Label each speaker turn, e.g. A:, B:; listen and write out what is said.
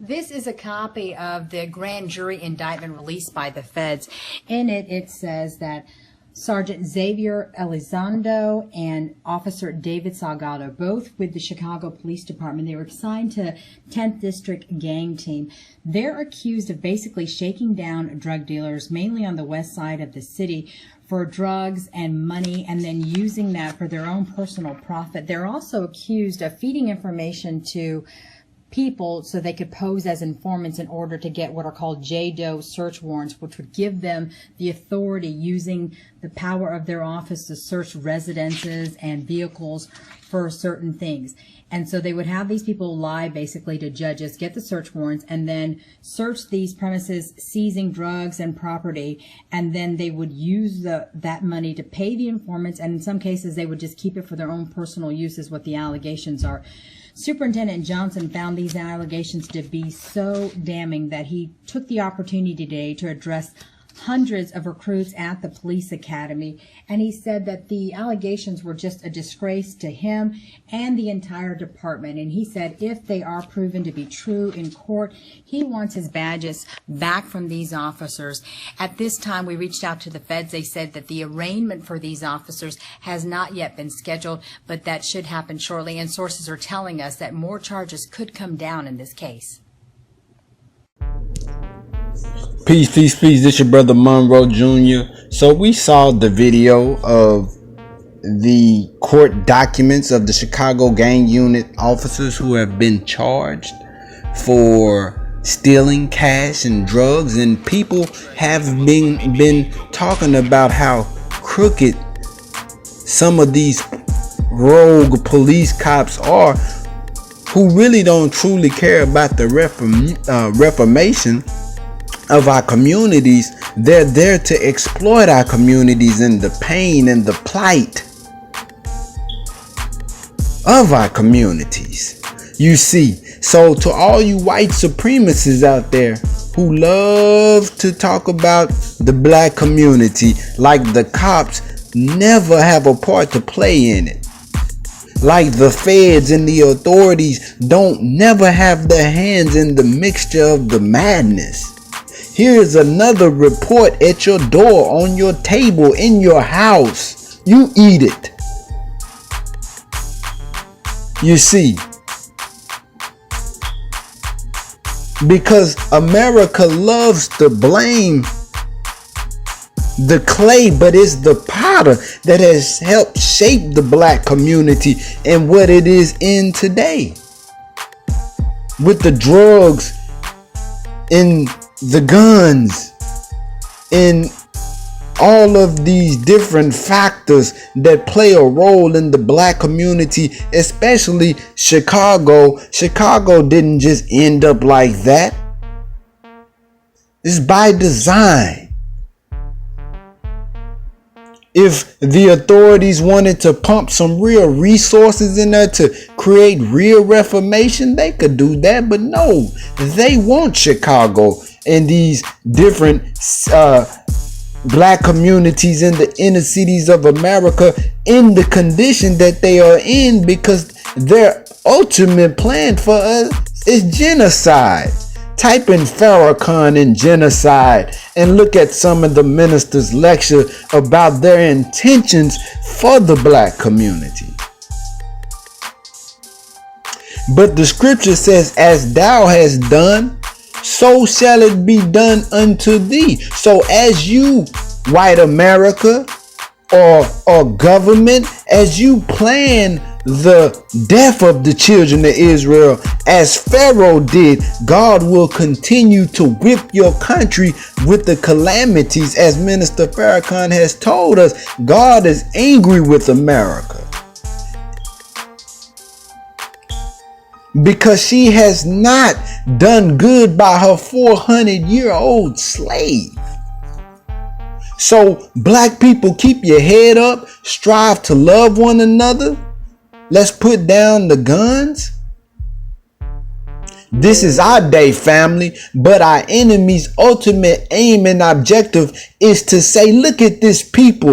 A: This is a copy of the grand jury indictment released by the feds. In it, it says that Sergeant Xavier Elizondo and Officer David Salgado, both with the Chicago Police Department, they were assigned to 10th District Gang Team. They're accused of basically shaking down drug dealers, mainly on the west side of the city, for drugs and money, and then using that for their own personal profit. They're also accused of feeding information to people so they could pose as informants in order to get what are called JDOE search warrants, which would give them the authority, using the power of their office, to search residences and vehicles for certain things. And so they would have these people lie basically to judges, get the search warrants, and then search these premises, seizing drugs and property, and then they would use that money to pay the informants, and in some cases they would just keep it for their own personal use, is what the allegations are. Superintendent Johnson found these allegations to be so damning that he took the opportunity today to address hundreds of recruits at the police academy, and he said that the allegations were just a disgrace to him and the entire department. And he said if they are proven to be true in court, he wants his badges back from these officers. At this time, we reached out to the feds. They said that the arraignment for these officers has not yet been scheduled, but that should happen shortly, and sources are telling us that more charges could come down in this case.
B: Peace. This your brother Monroe Jr. So we saw the video of the court documents of the Chicago gang unit officers who have been charged for stealing cash and drugs, and people have been talking about how crooked some of these rogue police cops are, who really don't truly care about the reformation of our communities. They're there to exploit our communities and the pain and the plight of our communities. You see, so to all you white supremacists out there who love to talk about the black community like the cops never have a part to play in it, like the feds and the authorities don't never have their hands in the mixture of the madness. Here's another report at your door, on your table, in your house. You eat it. You see, because America loves to blame the clay, but it's the potter that has helped shape the black community and what it is in today. With the drugs and the guns and all of these different factors that play a role in the black community, especially Chicago. Chicago didn't just end up like that. It's by design. If the authorities wanted to pump some real resources in there to create real reformation, they could do that. But no, they want Chicago and these different black communities in the inner cities of America in the condition that they are in, because their ultimate plan for us is genocide. Type in Farrakhan and genocide and look at some of the ministers' lecture about their intentions for the black community. But the scripture says, as thou hast done, so shall it be done unto thee. So as you, white America, or government, as you plan the death of the children of Israel, as Pharaoh did, God will continue to whip your country with the calamities. As Minister Farrakhan has told us, God is angry with America because she has not done good by her 400-year-old slave. So black people, keep your head up, strive to love one another. Let's put down the guns. This is our day, family, but our enemy's ultimate aim and objective is to say, look at this people.